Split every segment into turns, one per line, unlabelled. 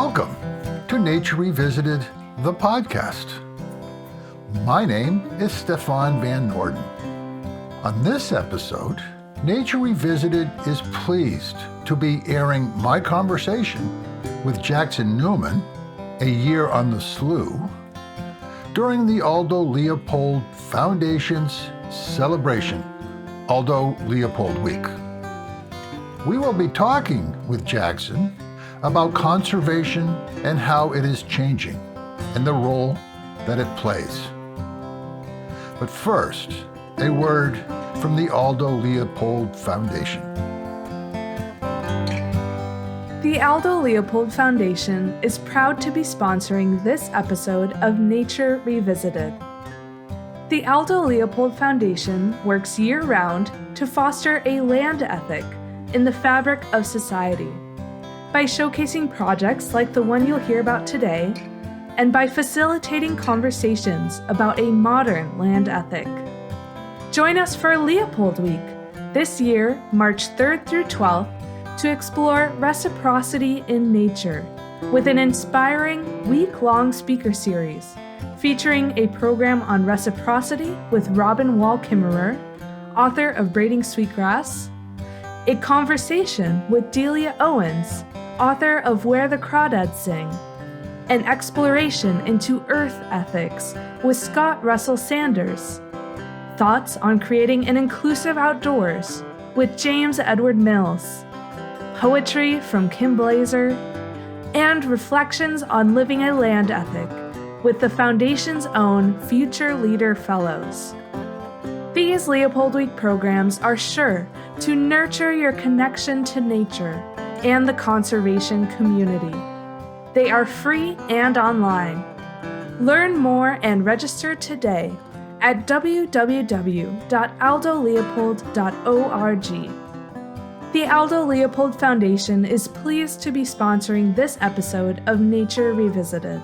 Welcome to Nature Revisited, the podcast. My name is Stefan Van Norden. On this episode, Nature Revisited is pleased to be airing my conversation with Jackson Newman, a year on the Slough, during the Aldo Leopold Foundation's celebration, Aldo Leopold Week. We will be talking with Jackson about conservation and how it is changing and the role that it plays. But first, a word from the Aldo Leopold Foundation.
The Aldo Leopold Foundation is proud to be sponsoring this episode of Nature Revisited. The Aldo Leopold Foundation works year-round to foster a land ethic in the fabric of society by showcasing projects like the one you'll hear about today, and by facilitating conversations about a modern land ethic. Join us for Leopold Week, this year, March 3rd through 12th, to explore reciprocity in nature with an inspiring week-long speaker series featuring a program on reciprocity with Robin Wall-Kimmerer, author of Braiding Sweetgrass, a conversation with Delia Owens, author of Where the Crawdads Sing, an exploration into earth ethics with Scott Russell Sanders, thoughts on creating an inclusive outdoors with James Edward Mills, poetry from Kim Blazer, and reflections on living a land ethic with the Foundation's own Future Leader Fellows. These Leopold Week programs are sure to nurture your connection to nature and the conservation community. They are free and online. Learn more and register today at www.aldoleopold.org. The Aldo Leopold Foundation is pleased to be sponsoring this episode of Nature Revisited.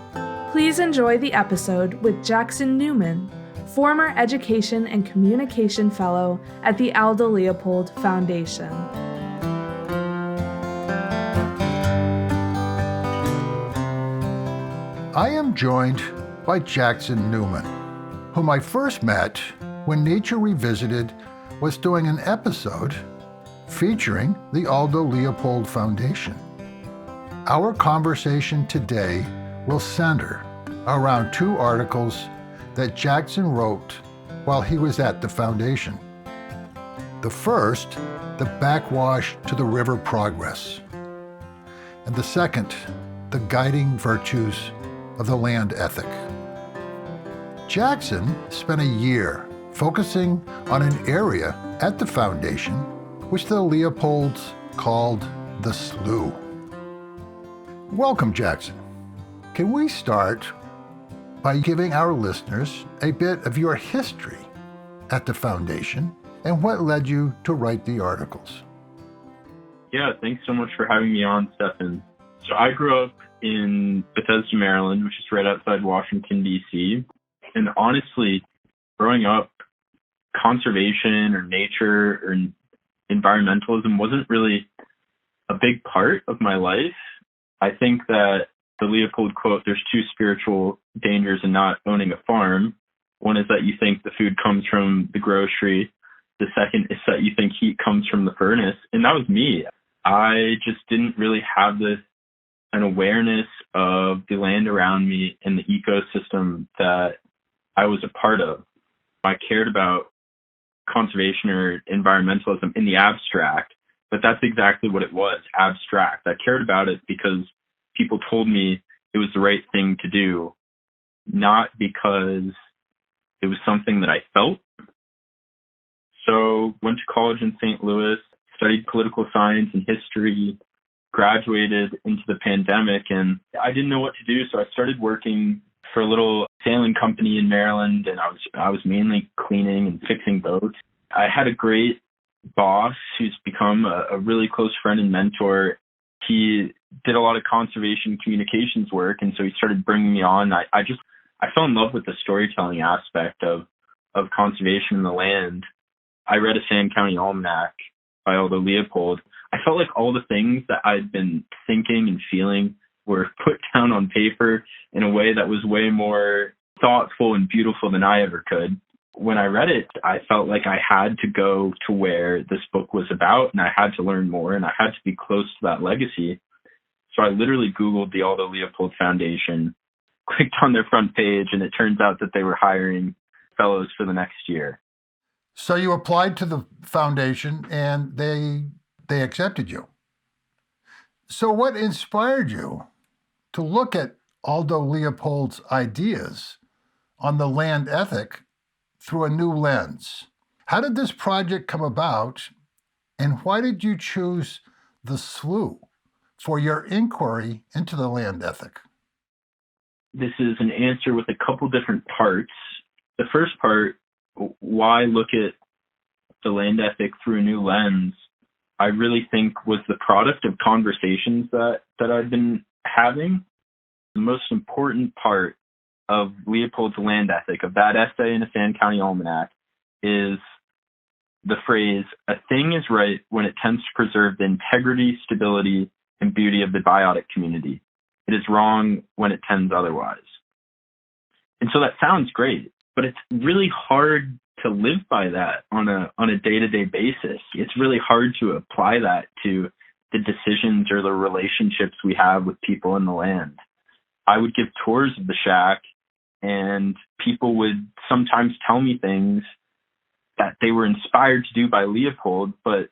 Please enjoy the episode with Jackson Newman, former Education and Communication Fellow at the Aldo Leopold Foundation.
I am joined by Jackson Newman, whom I first met when Nature Revisited was doing an episode featuring the Aldo Leopold Foundation. Our conversation today will center around two articles that Jackson wrote while he was at the foundation. The first, The Backwash to the River Progress, and the second, The Guiding Virtues of the Land Ethic. Jackson spent a year focusing on an area at the foundation which the Leopolds called the Slough. Welcome, Jackson. Can we start by giving our listeners a bit of your history at the foundation and what led you to write the articles?
Yeah, thanks so much for having me on, Stefan. So I grew up in Bethesda, Maryland, which is right outside Washington, D.C. And honestly, growing up, conservation or nature or environmentalism wasn't really a big part of my life. I think that the Leopold quote, there's two spiritual dangers in not owning a farm. One is that you think the food comes from the grocery. The second is that you think heat comes from the furnace. And that was me. I just didn't really have an awareness of the land around me and the ecosystem that I was a part of. I cared about conservation or environmentalism in the abstract, but that's exactly what it was, abstract. I cared about it because people told me it was the right thing to do, not because it was something that I felt. So went to college in St. Louis, studied political science and history, graduated into the pandemic, and I didn't know what to do, so I started working for a little sailing company in Maryland, and I was mainly cleaning and fixing boats. I had a great boss who's become a really close friend and mentor. He did a lot of conservation communications work, and so he started bringing me on. I fell in love with the storytelling aspect of conservation in the land. I read A Sand County Almanac by Aldo Leopold. I felt like all the things that I'd been thinking and feeling were put down on paper in a way that was way more thoughtful and beautiful than I ever could. When I read it, I felt like I had to go to where this book was about, and I had to learn more, and I had to be close to that legacy. So I literally Googled the Aldo Leopold Foundation, clicked on their front page, and it turns out that they were hiring fellows for the next year.
So you applied to the foundation and they accepted you. So what inspired you to look at Aldo Leopold's ideas on the land ethic through a new lens? How did this project come about, and why did you choose the Slough for your inquiry into the land ethic?
This is an answer with a couple different parts. The first part, why look at the land ethic through a new lens, I really think was the product of conversations that I've been having. The most important part of Leopold's land ethic, of that essay in A Sand County Almanac, is the phrase, "A thing is right when it tends to preserve the integrity, stability, and beauty of the biotic community. It is wrong when it tends otherwise." And so that sounds great, but it's really hard to live by that on a day-to-day basis. It's really hard to apply that to the decisions or the relationships we have with people in the land. I would give tours of the shack, and people would sometimes tell me things that they were inspired to do by Leopold, but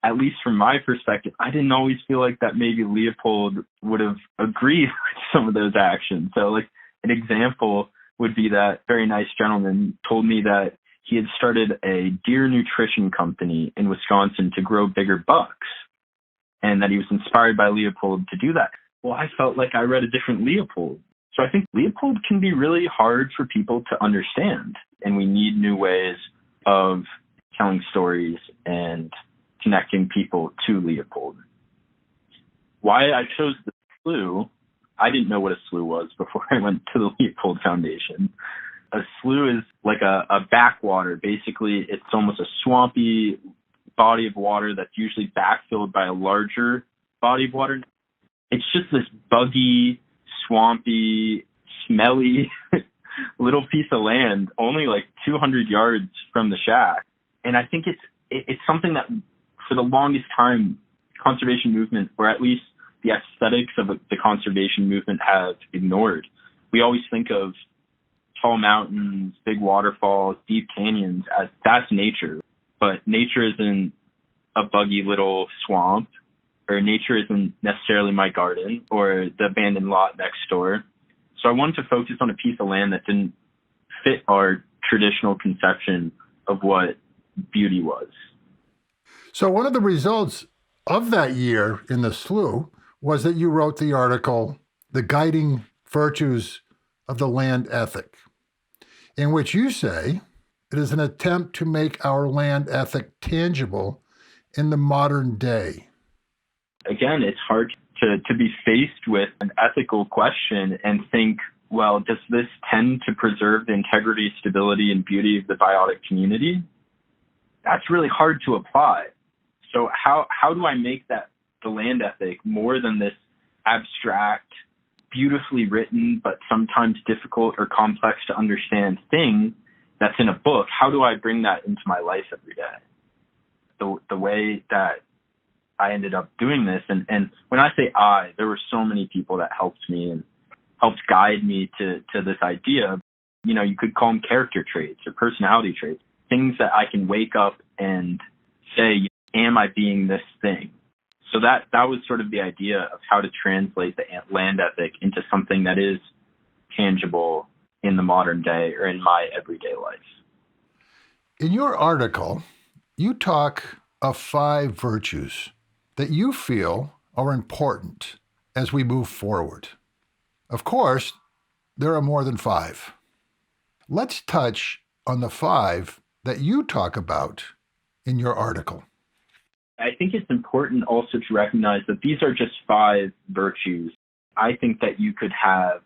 at least from my perspective, I didn't always feel like that maybe Leopold would have agreed with some of those actions. So like an example would be that very nice gentleman told me that he had started a deer nutrition company in Wisconsin to grow bigger bucks, and that he was inspired by Leopold to do that. Well, I felt like I read a different Leopold. So I think Leopold can be really hard for people to understand, and we need new ways of telling stories and connecting people to Leopold. Why I chose the slough, I didn't know what a slough was before I went to the Leopold Foundation. A slough is like a backwater. Basically, it's almost a swampy body of water that's usually backfilled by a larger body of water. It's just this buggy, swampy, smelly little piece of land, only like 200 yards from the shack. And I think it's something that for the longest time, conservation movement, or at least the aesthetics of the conservation movement, have ignored. We always think of tall mountains, big waterfalls, deep canyons as that's nature, but nature isn't a buggy little swamp, or nature isn't necessarily my garden or the abandoned lot next door. So I wanted to focus on a piece of land that didn't fit our traditional conception of what beauty was.
So one of the results of that year in the Slough was that you wrote the article, "The Guiding Virtues of the Land Ethic," in which you say it is an attempt to make our land ethic tangible in the modern day.
Again, it's hard to be faced with an ethical question and think, well, does this tend to preserve the integrity, stability, and beauty of the biotic community? That's really hard to apply. So how do I make that the land ethic more than this abstract, beautifully written, but sometimes difficult or complex to understand thing that's in a book? How do I bring that into my life every day? The way that I ended up doing this, and when I say I, there were so many people that helped me and helped guide me to this idea. You know, you could call them character traits or personality traits, things that I can wake up and say, am I being this thing? So that was sort of the idea of how to translate the land ethic into something that is tangible in the modern day or in my everyday life.
In your article, you talk of 5 virtues that you feel are important as we move forward. Of course, there are more than 5. Let's touch on the 5 that you talk about in your article.
I think it's important also to recognize that these are just 5 virtues. I think that you could have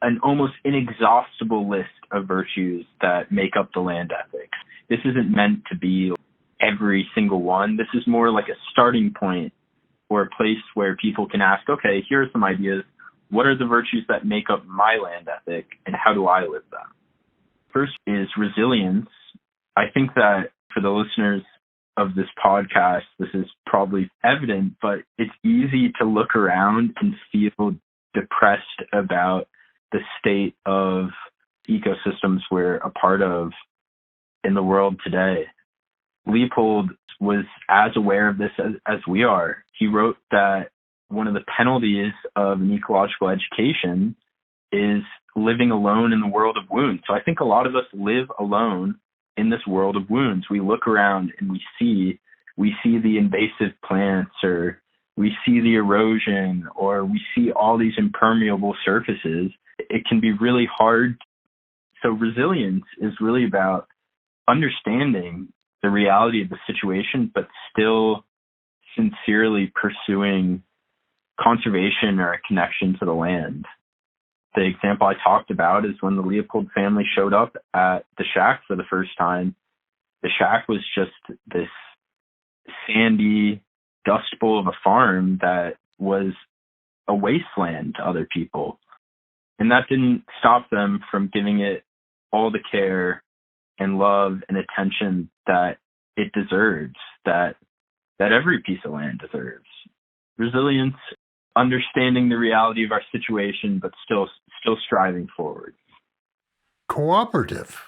an almost inexhaustible list of virtues that make up the land ethic. This isn't meant to be every single one. This is more like a starting point or a place where people can ask, okay, here are some ideas. what are the virtues that make up my land ethic and how do I live them? First is resilience. I think that for the listeners of this podcast, this is probably evident, but it's easy to look around and feel depressed about the state of ecosystems we're a part of in the world today. Leopold was as aware of this as we are. He wrote that one of the penalties of an ecological education is living alone in the world of wounds. So I think a lot of us live alone in this world of wounds. We look around and we see the invasive plants, or we see the erosion, or we see all these impermeable surfaces. It can be really hard. So resilience is really about understanding the reality of the situation, but still sincerely pursuing conservation or a connection to the land. The example I talked about is when the Leopold family showed up at the shack for the first time. The shack was just this sandy dust bowl of a farm that was a wasteland to other people. And that didn't stop them from giving it all the care and love and attention that it deserves, that every piece of land deserves. Resilience, understanding the reality of our situation, but still striving forward.
Cooperative.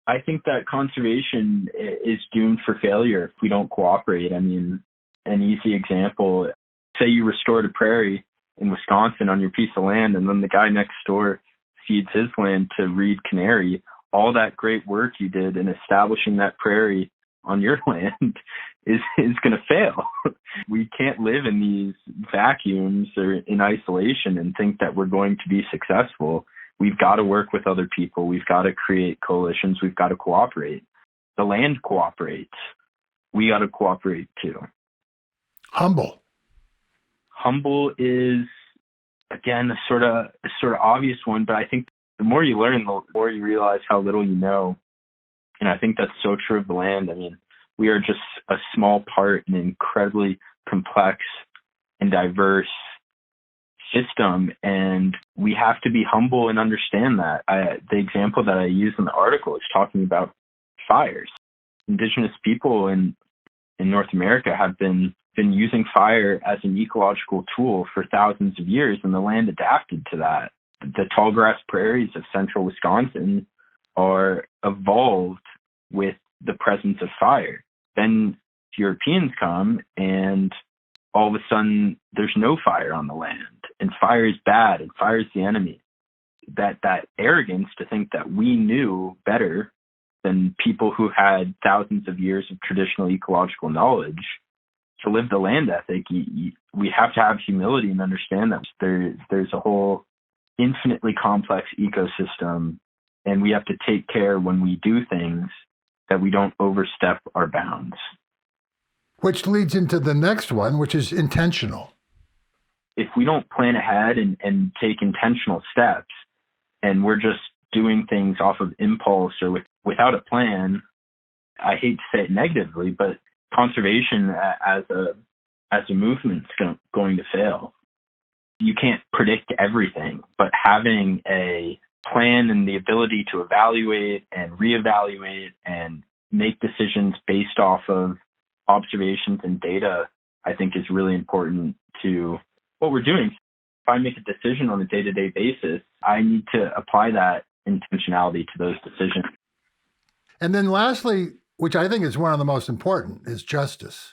I think that conservation is doomed for failure if we don't cooperate. I mean, an easy example, say you restored a prairie in Wisconsin on your piece of land, and then the guy next door cedes his land to reed canary. All that great work you did in establishing that prairie on your land is going to fail. We can't live in these vacuums or in isolation and think that we're going to be successful. We've got to work with other people. We've got to create coalitions. We've got to cooperate. The land cooperates. We got to cooperate too.
Humble.
Humble is, again, a sort of obvious one, but I think the more you learn, the more you realize how little you know. And I think that's so true of the land. I mean, we are just a small part in an incredibly complex and diverse system, and we have to be humble and understand that. The example that I use in the article is talking about fires. Indigenous people in North America have been using fire as an ecological tool for thousands of years, and the land adapted to that. The tallgrass prairies of central Wisconsin are evolved with the presence of fire. Then Europeans come, and all of a sudden there's no fire on the land, and fire is bad, and fire is the enemy. That arrogance to think that we knew better than people who had thousands of years of traditional ecological knowledge to live the land ethic, we have to have humility and understand that there's a whole infinitely complex ecosystem, and we have to take care when we do things that we don't overstep our bounds.
Which leads into the next one, which is intentional.
If we don't plan ahead and take intentional steps, and we're just doing things off of impulse or without a plan, I hate to say it negatively, but conservation as a movement is going to fail. You can't predict everything, but having a plan and the ability to evaluate and reevaluate and make decisions based off of observations and data, I think is really important to what we're doing. If I make a decision on a day-to-day basis, I need to apply that intentionality to those decisions.
And then lastly, which I think is one of the most important, is justice.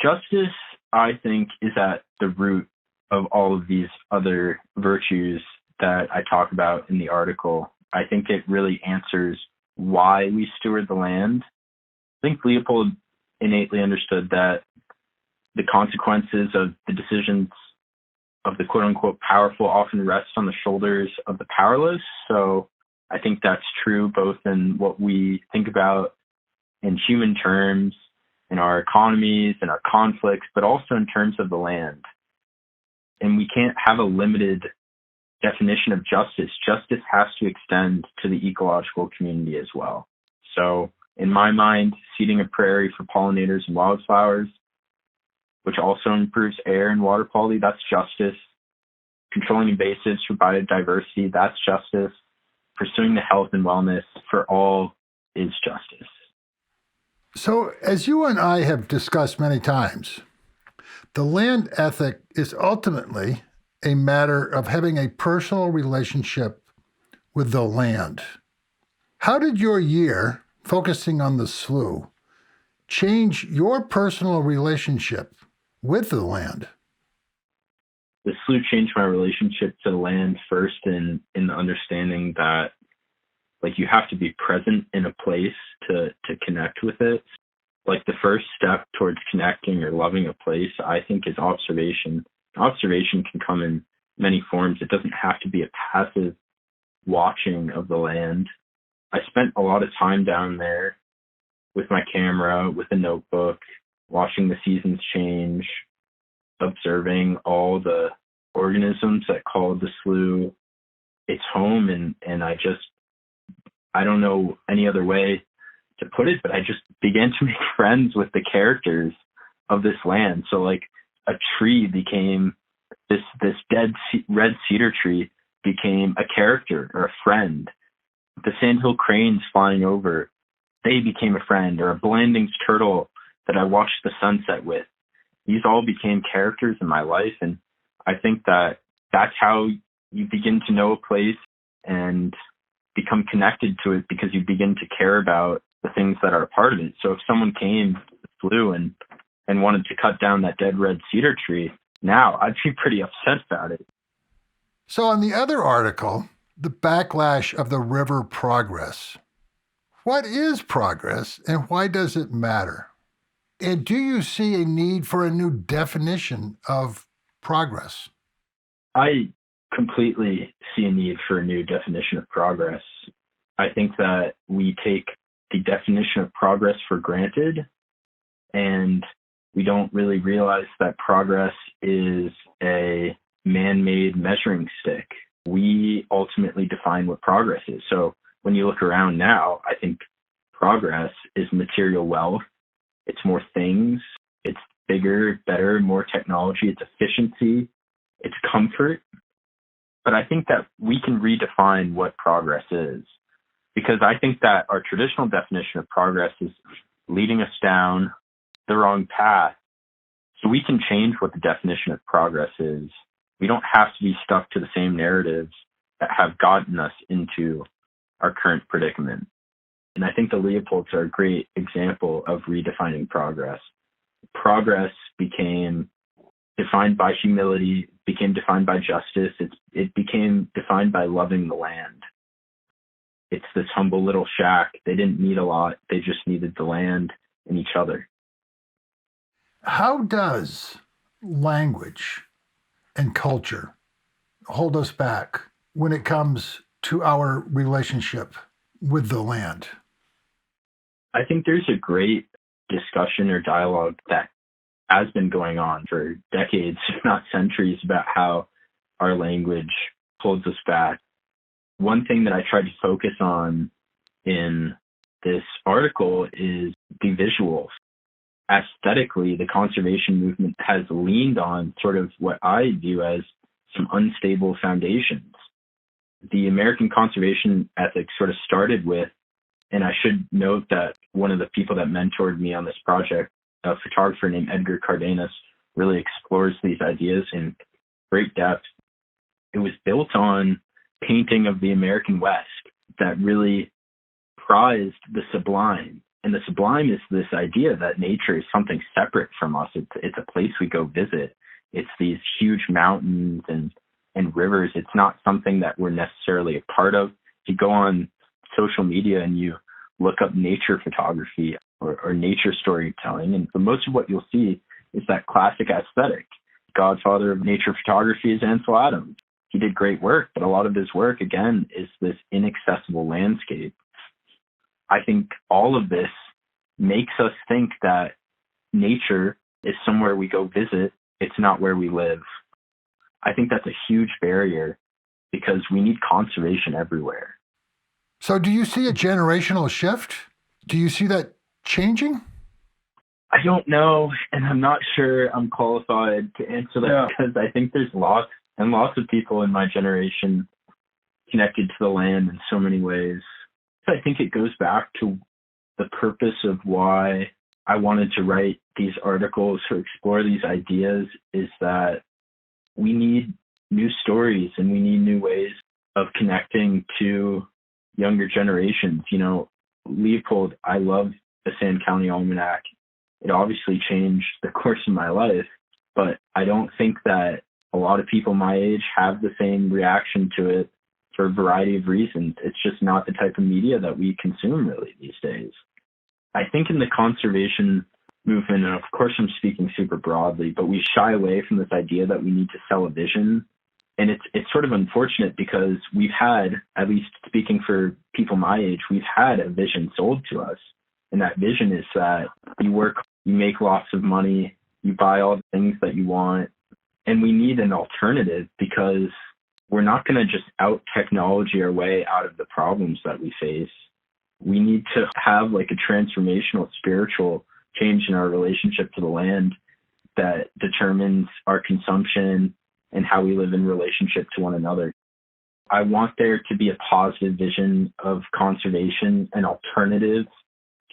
Justice, I think, is at the root of all of these other virtues that I talk about in the article. I think it really answers why we steward the land. I think Leopold innately understood that the consequences of the decisions of the quote-unquote powerful often rest on the shoulders of the powerless. So I think that's true both in what we think about in human terms, in our economies, in our conflicts, but also in terms of the land. And we can't have a limited definition of justice. Justice has to extend to the ecological community as well. So in my mind, seeding a prairie for pollinators and wildflowers, which also improves air and water quality, that's justice. controlling invasives for biodiversity, that's justice. Pursuing the health and wellness for all is justice.
So, as you and I have discussed many times, the land ethic is ultimately a matter of having a personal relationship with the land. How did your year, focusing on the slough, change your personal relationship with the land?
The slough changed my relationship to the land first in the understanding that like you have to be present in a place to connect with it. Like the first step towards connecting or loving a place, I think, is observation. Observation can come in many forms. It doesn't have to be a passive watching of the land. I spent a lot of time down there with my camera, with a notebook, watching the seasons change, observing all the organisms that call the slough its home. And I don't know any other way to put it, but I just began to make friends with the characters of this land. So like a tree became this dead red cedar tree became a character or a friend. The sandhill cranes flying over, they became a friend, or a Blandings turtle that I watched the sunset with. These all became characters in my life. And I think that that's how you begin to know a place and become connected to it, because you begin to care about the things that are a part of it. So if someone came to the slough and wanted to cut down that dead red cedar tree, now I'd be pretty upset about it.
So on the other article, the backlash of the river progress. What is progress and why does it matter? And do you see a need for a new definition of progress?
I completely see a need for a new definition of progress. I think that we take the definition of progress for granted, and we don't really realize that progress is a man-made measuring stick. We ultimately define what progress is. So when you look around now, I think progress is material wealth. It's more things. It's bigger, better, more technology. It's efficiency. It's comfort. But I think that we can redefine what progress is, because I think that our traditional definition of progress is leading us down the wrong path. So we can change what the definition of progress is. We don't have to be stuck to the same narratives that have gotten us into our current predicament. And I think the Leopolds are a great example of redefining progress. Progress became defined by humility, became defined by justice. It became defined by loving the land. It's this humble little shack. They didn't need a lot. They just needed the land and each other.
How does language and culture hold us back when it comes to our relationship with the land?
I think there's a great discussion or dialogue that has been going on for decades, if not centuries, about how our language holds us back. One thing that I tried to focus on in this article is the visuals. Aesthetically, the conservation movement has leaned on sort of what I view as some unstable foundations. The American conservation ethic sort of started with, and I should note that one of the people that mentored me on this project, a photographer named Edgar Cardenas, really explores these ideas in great depth. It was built on painting of the American West that really prized the sublime. And the sublime is this idea that nature is something separate from us. It's a place we go visit. It's these huge mountains and rivers. It's not something that we're necessarily a part of. If you go on social media and you look up nature photography or nature storytelling, and most of what you'll see is that classic aesthetic. Godfather of nature photography is Ansel Adams. He did great work, but a lot of his work, again, is this inaccessible landscape. I think all of this makes us think that nature is somewhere we go visit. It's not where we live. I think that's a huge barrier because we need conservation everywhere.
So do you see a generational shift? Do you see that changing?
I don't know, and I'm not sure I'm qualified to answer that because I think there's lots and lots of people in my generation connected to the land in so many ways. I think it goes back to the purpose of why I wanted to write these articles or explore these ideas, is that we need new stories and we need new ways of connecting to younger generations. Leopold, I love A Sand County Almanac. It obviously changed the course of my life, but I don't think that a lot of people my age have the same reaction to it for a variety of reasons. It's just not the type of media that we consume really these days. I think in the conservation movement, and of course I'm speaking super broadly, but we shy away from this idea that we need to sell a vision. And it's sort of unfortunate because we've had, at least speaking for people my age, we've had a vision sold to us. And that vision is that you work, you make lots of money, you buy all the things that you want. And we need an alternative because we're not going to just out technology our way out of the problems that we face. We need to have like a transformational spiritual change in our relationship to the land that determines our consumption and how we live in relationship to one another. I want there to be a positive vision of conservation, an alternative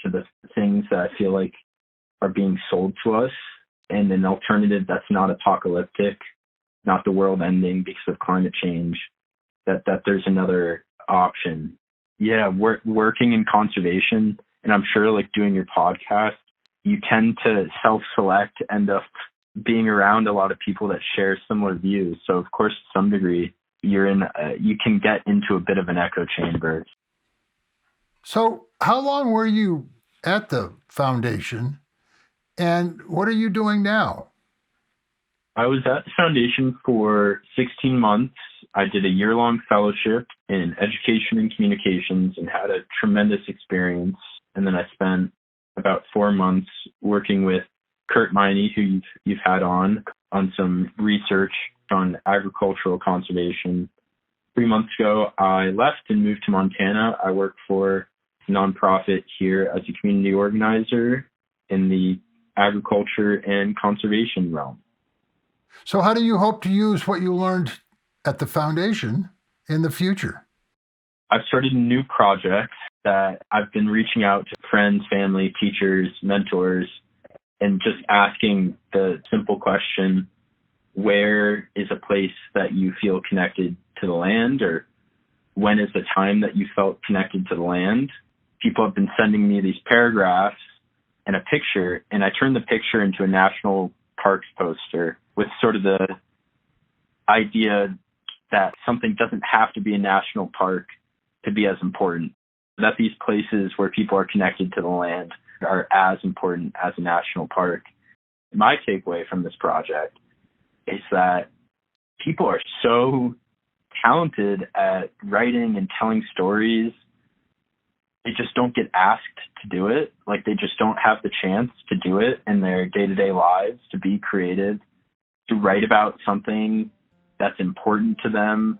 to the things that I feel like are being sold to us, and an alternative that's not apocalyptic, not the world ending because of climate change, that there's another option. Yeah, working in conservation, and I'm sure like doing your podcast, you tend to self-select, end up being around a lot of people that share similar views. So of course, to some degree, you can get into a bit of an echo chamber.
So how long were you at the foundation, and what are you doing now?
I was at the foundation for 16 months. I did a year-long fellowship in education and communications and had a tremendous experience. And then I spent about 4 months working with Kurt Miney, who you've had on some research on agricultural conservation. 3 months ago, I left and moved to Montana. I work for a nonprofit here as a community organizer in the agriculture and conservation realm.
So how do you hope to use what you learned at the foundation in the future?
I've started a new project that I've been reaching out to friends, family, teachers, mentors, and just asking the simple question, where is a place that you feel connected to the land, or when is the time that you felt connected to the land? People have been sending me these paragraphs and a picture, and I turned the picture into a national parks poster with sort of the idea that something doesn't have to be a national park to be as important, that these places where people are connected to the land are as important as a national park. My takeaway from this project is that people are so talented at writing and telling stories. They just don't get asked to do it. Like, they just don't have the chance to do it in their day-to-day lives, to be creative, to write about something that's important to them.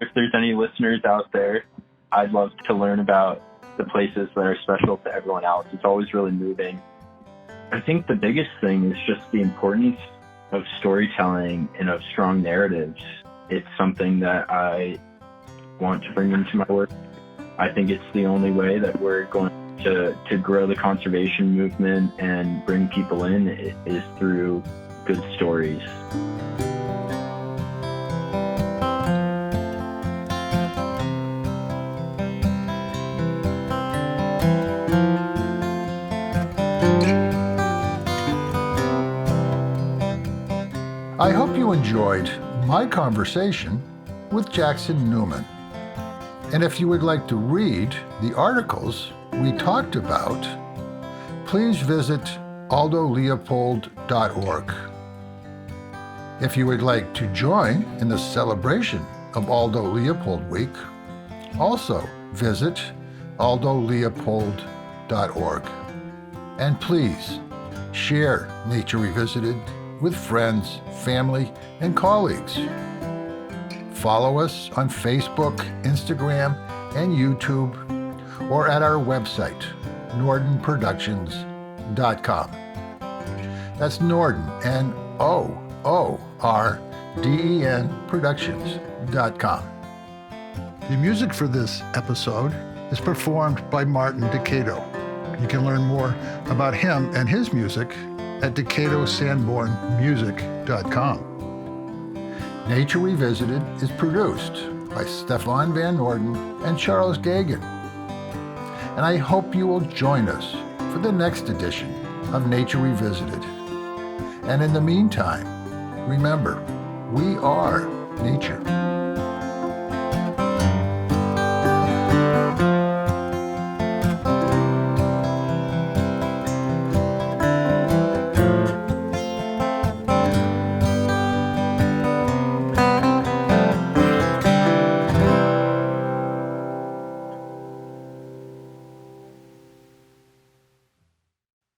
If there's any listeners out there, I'd love to learn about the places that are special to everyone else. It's always really moving. I think the biggest thing is just the importance of storytelling and of strong narratives. It's something that I want to bring into my work. I think it's the only way that we're going to grow the conservation movement and bring people in is through good stories.
I hope you enjoyed my conversation with Jackson Newman. And if you would like to read the articles we talked about, please visit aldoleopold.org. If you would like to join in the celebration of Aldo Leopold Week, also visit aldoleopold.org. And please share Nature Revisited with friends, family, and colleagues. Follow us on Facebook, Instagram, and YouTube, or at our website, nordenproductions.com. That's Norden, N-O-O-R-D-E-N, denproductions.com. The music for this episode is performed by Martin Decato. You can learn more about him and his music at decatosanbornmusic.com. Nature Revisited is produced by Stefan Van Norden and Charles Gagan. And I hope you will join us for the next edition of Nature Revisited. And in the meantime, remember, we are nature.